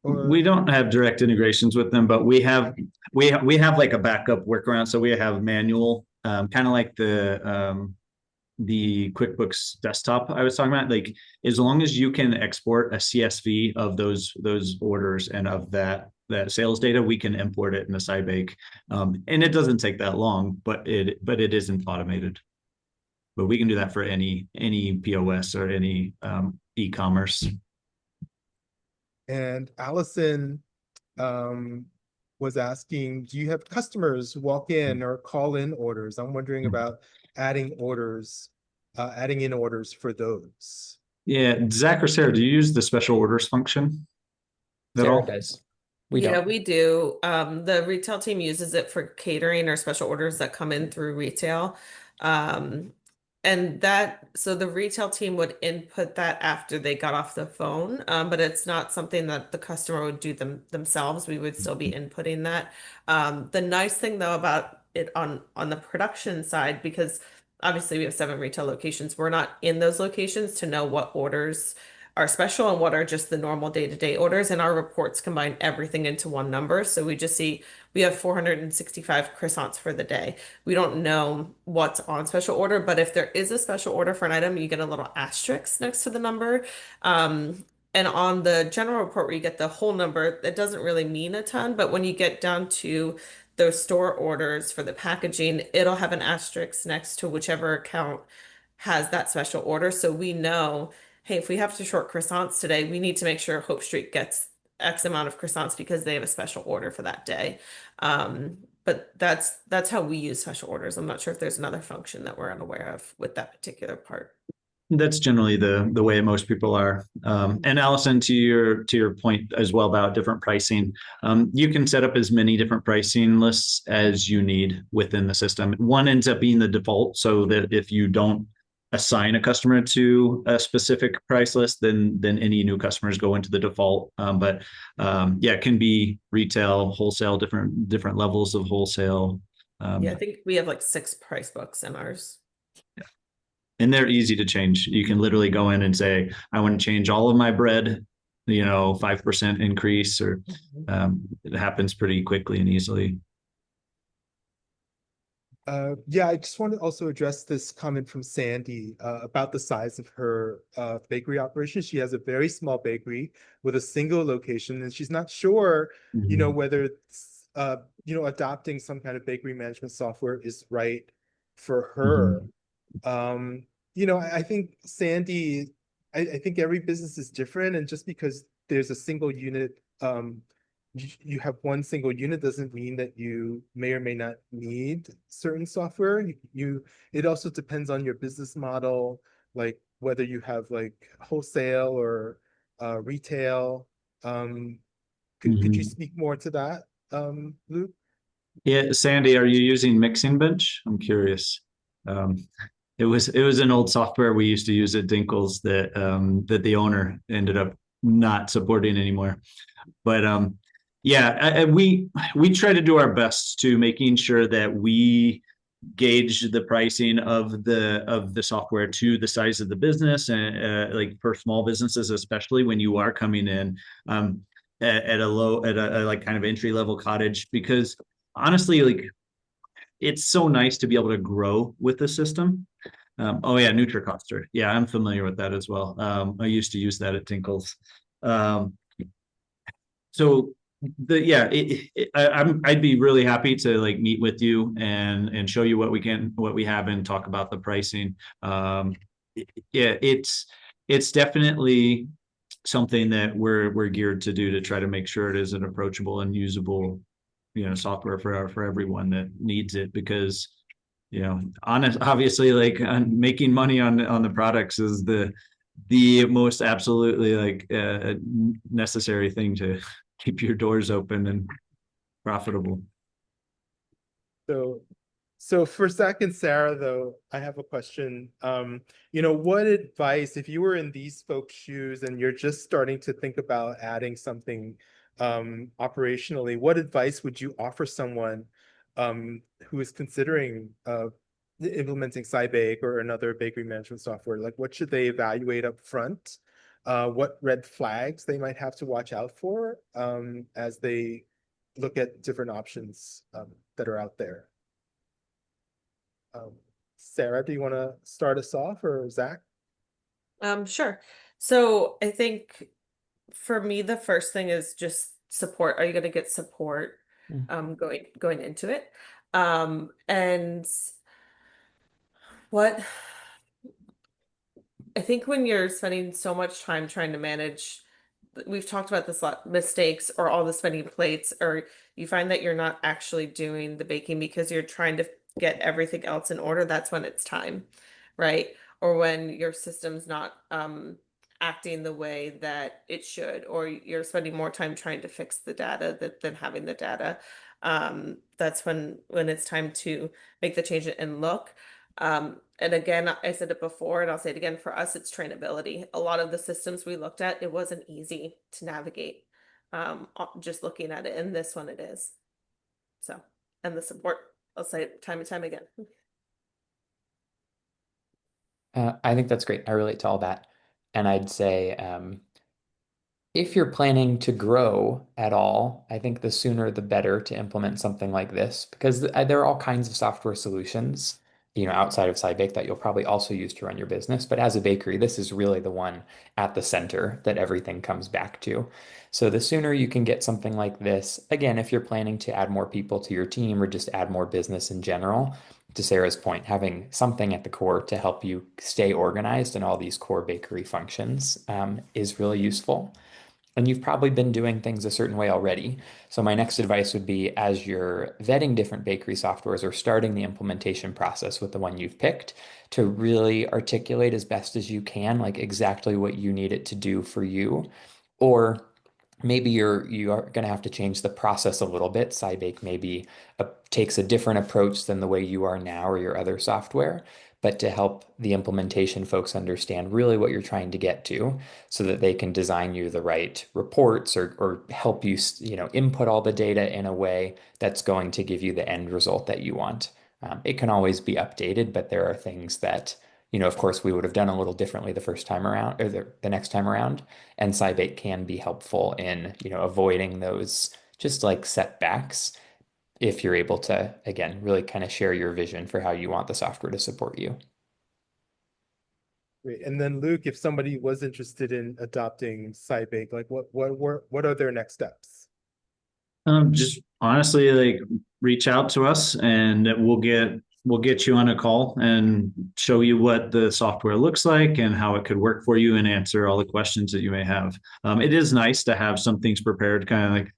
We don't have direct integrations with them, but we have like a backup workaround. So we have manual, kind of like the QuickBooks desktop I was talking about. Like, as long as you can export a CSV of those orders and of that sales data, we can import it into Cybake, and it doesn't take that long, but it isn't automated. But we can do that for any POS or any e-commerce. And Allison was asking, do you have customers walk in or call in orders? I'm wondering about adding in orders for those. Yeah, Zach or Sarah, do you use the special orders function? Sarah does. We don't. We do. The retail team uses it for catering or special orders that come in through retail. And so the retail team would input that after they got off the phone, but it's not something that the customer would do themselves. We would still be inputting that. The nice thing though about it on the production side, because obviously we have 7 retail locations, we're not in those locations to know what orders are special and what are just the normal day-to-day orders, and our reports combine everything into one number. So we just see we have 465 croissants for the day. We don't know what's on special order, but if there is a special order for an item, you get a little asterisk next to the number. And on the general report where you get the whole number, it doesn't really mean a ton, but when you get down to those store orders for the packaging, it'll have an asterisk next to whichever account has that special order. So we know, hey, if we have to short croissants today, we need to make sure Hope Street gets X amount of croissants because they have a special order for that day. But that's how we use special orders. I'm not sure if there's another function that we're unaware of with that particular part. That's generally the way most people are. And Allison, to your point as well about different pricing, you can set up as many different pricing lists as you need within the system. One ends up being the default, so that if you don't assign a customer to a specific price list, then any new customers go into the default. But yeah, it can be retail, wholesale, different levels of wholesale. Yeah, I think we have like 6 price books in ours. And they're easy to change. You can literally go in and say, I want to change all of my bread, 5% increase, or it happens pretty quickly and easily. Yeah, I just want to also address this comment from Sandy about the size of her bakery operation. She has a very small bakery with a single location, and she's not sure, whether adopting some kind of bakery management software is right for her. I think Sandy, I think every business is different, and just because there's a single unit, you have one single unit doesn't mean that you may or may not need certain software. It also depends on your business model, like whether you have like wholesale or retail. Could you speak more to that, Luke? Yeah, Sandy, are you using Mixing Bench? I'm curious. It was an old software we used to use at Dinkles that the owner ended up not supporting anymore. But yeah, we try to do our best to making sure that we gauge the pricing of the software to the size of the business, and like for small businesses, especially when you are coming in at a like kind of entry level cottage, because honestly, like it's so nice to be able to grow with the system. Oh yeah, NutriCoster. Yeah, I'm familiar with that as well. I used to use that at Tinkles. So I'd be really happy to like meet with you and show you what we have and talk about the pricing. Yeah, it's definitely something that we're geared to do to try to make sure it is an approachable and usable software for everyone that needs it, because obviously like making money on the products is the most absolutely like necessary thing to keep your doors open and profitable. So for Zach and Sarah, though, I have a question. What advice, if you were in these folks' shoes and you're just starting to think about adding something operationally, what advice would you offer someone who is considering implementing Cybake or another bakery management software? Like, what should they evaluate up front? What red flags they might have to watch out for as they look at different options that are out there? Sarah, do you want to start us off, or Zach? Sure. So I think for me, the first thing is just support. Are you going to get support going into it? And what I think when you're spending so much time trying to manage, we've talked about this a lot, mistakes or all the spinning plates, or you find that you're not actually doing the baking because you're trying to get everything else in order, that's when it's time, right? Or when your system's not acting the way that it should, or you're spending more time trying to fix the data than having the data. That's when it's time to make the change and look. And again, I said it before and I'll say it again, for us, it's trainability. A lot of the systems we looked at, it wasn't easy to navigate. Just looking at it, and this one it is. So, and the support, I'll say it time and time again. I think that's great. I relate to all that. And I'd say if you're planning to grow at all, I think the sooner the better to implement something like this, because there are all kinds of software solutions, outside of Cybake that you'll probably also use to run your business. But as a bakery, this is really the one at the center that everything comes back to. So the sooner you can get something like this, again, if you're planning to add more people to your team or just add more business in general, to Sarah's point, having something at the core to help you stay organized in all these core bakery functions is really useful. And you've probably been doing things a certain way already. So my next advice would be, as you're vetting different bakery softwares or starting the implementation process with the one you've picked, to really articulate as best as you can, like exactly what you need it to do for you. Or maybe you are going to have to change the process a little bit. Cybake maybe takes a different approach than the way you are now or your other software, but to help the implementation folks understand really what you're trying to get to, so that they can design you the right reports or help you, input all the data in a way that's going to give you the end result that you want. It can always be updated, but there are things that, of course, we would have done a little differently the first time around or the next time around. And Cybake can be helpful in, avoiding those just like setbacks if you're able to, again, really kind of share your vision for how you want the software to support you. Great. And then Luke, if somebody was interested in adopting Cybake, like what are their next steps? Just honestly, like reach out to us and we'll get you on a call and show you what the software looks like and how it could work for you and answer all the questions that you may have. It is nice to have some things prepared, kind of like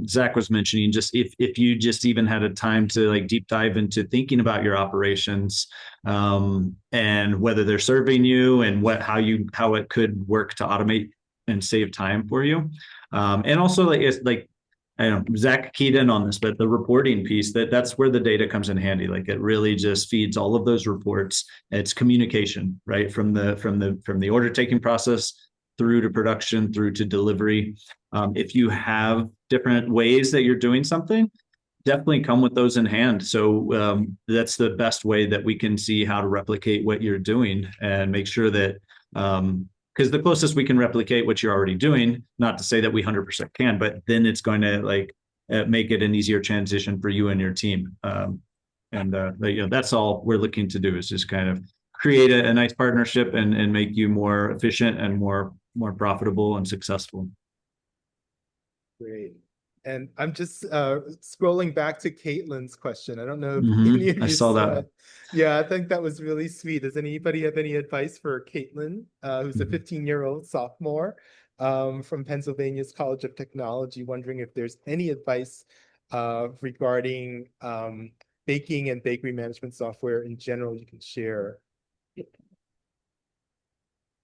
Zach was mentioning, just if you just even had a time to like deep dive into thinking about your operations and whether they're serving you and how it could work to automate and save time for you. And also like I know Zach keyed in on this, but the reporting piece, that's where the data comes in handy. Like it really just feeds all of those reports. It's communication, right? From the order taking process through to production, through to delivery. If you have different ways that you're doing something, definitely come with those in hand. So that's the best way that we can see how to replicate what you're doing and make sure that because the closest we can replicate what you're already doing, not to say that we 100% can, but then it's going to make it an easier transition for you and your team. That's all we're looking to do, is just kind of create a nice partnership and make you more efficient and more profitable and successful. Great. And I'm just scrolling back to Caitlin's question. I don't know if any of I you saw that. Yeah, I think that was really sweet. Does anybody have any advice for Caitlin, who's a 15-year-old sophomore from Pennsylvania's College of Technology, wondering if there's any advice regarding baking and bakery management software in general you can share?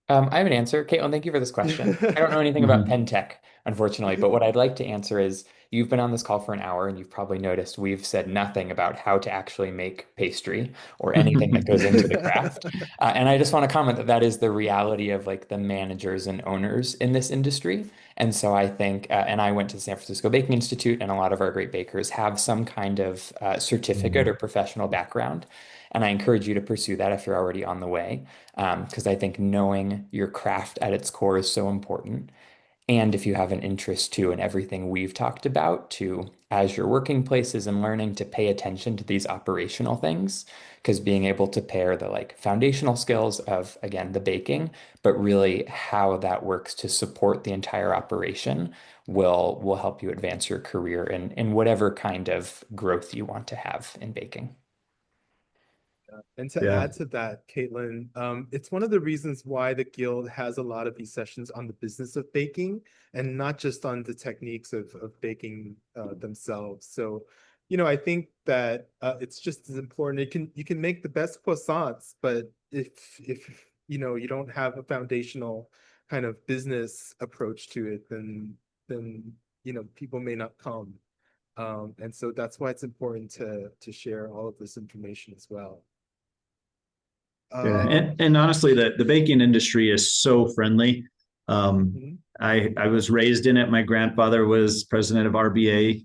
I have an answer. Caitlin, thank you for this question. I don't know anything about pen tech, unfortunately, but what I'd like to answer is, you've been on this call for an hour and you've probably noticed we've said nothing about how to actually make pastry or anything that goes into the craft. And I just want to comment that that is the reality of like the managers and owners in this industry. And so I think, and I went to the San Francisco Baking Institute, and a lot of our great bakers have some kind of certificate or professional background. And I encourage you to pursue that if you're already on the way, because I think knowing your craft at its core is so important. And if you have an interest too in everything we've talked about, to as your working places and learning to pay attention to these operational things, because being able to pair the like foundational skills of, again, the baking, but really how that works to support the entire operation will help you advance your career in whatever kind of growth you want to have in baking. And to add to that, Caitlin, it's one of the reasons why the Guild has a lot of these sessions on the business of baking and not just on the techniques of baking themselves. So, I think that it's just as important. You can make the best croissants, but if you don't have a foundational kind of business approach to it, then people may not come. And so that's why it's important to share all of this information as well. Yeah, and honestly, the baking industry is so friendly. Mhm. I was raised in it. My grandfather was president of RBA,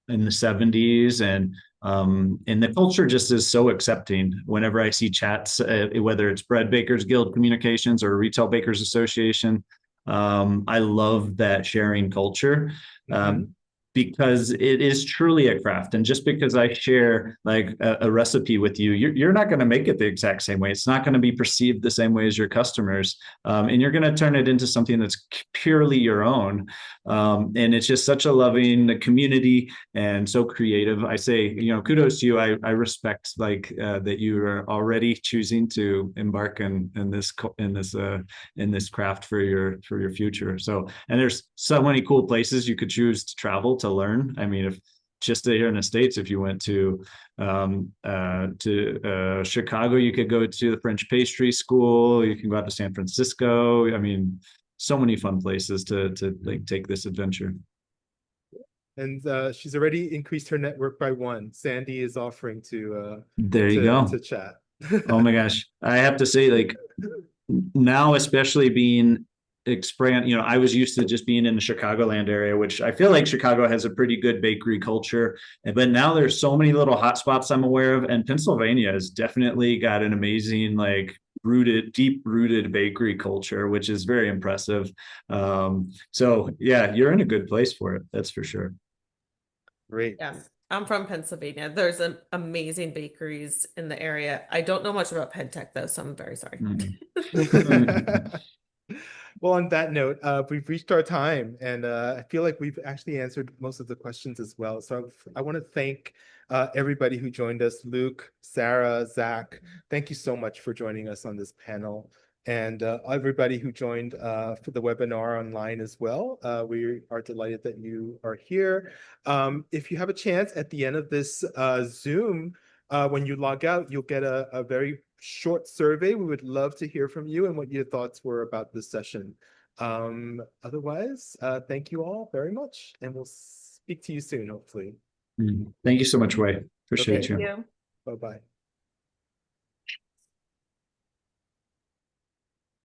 in the 70s, and the culture just is so accepting. Whenever I see chats, whether it's Bread Bakers Guild Communications or Retail Bakers Association, I love that sharing culture. Mhm. Because it is truly a craft. And just because I share like a recipe with you, you're not going to make it the exact same way. It's not going to be perceived the same way as your customers. And you're going to turn it into something that's purely your own. And it's just such a loving community and so creative. I say, kudos to you. I respect that you are already choosing to embark in this craft for your future. So, and there's so many cool places you could choose to travel to learn. I mean, if just here in the States, if you went to Chicago, you could go to the French pastry school. You can go out to San Francisco. I mean, so many fun places to like take this adventure. And she's already increased her network by 1. Sandy is offering to There you go. to chat. Oh my gosh. I have to say, like, now, especially being I was used to just being in the Chicagoland area, which I feel like Chicago has a pretty good bakery culture. But now there's so many little hotspots I'm aware of, and Pennsylvania has definitely got an amazing, like, deep rooted bakery culture, which is very impressive. So yeah, you're in a good place for it. That's for sure. Great. Yes, I'm from Pennsylvania. There's an amazing bakeries in the area. I don't know much about PenTech though, so I'm very sorry. Well, on that note, we've reached our time, and I feel like we've actually answered most of the questions as well. So I want to thank everybody who joined us, Luke, Sarah, Zach. Thank you so much for joining us on this panel. And everybody who joined for the webinar online as well. We are delighted that you are here. If you have a chance at the end of this Zoom, when you log out, you'll get a very short survey. We would love to hear from you and what your thoughts were about this session. Otherwise, thank you all very much, and we'll speak to you soon, hopefully. Thank you so much, Wei. Appreciate Okay. you. Thank you. Bye-bye.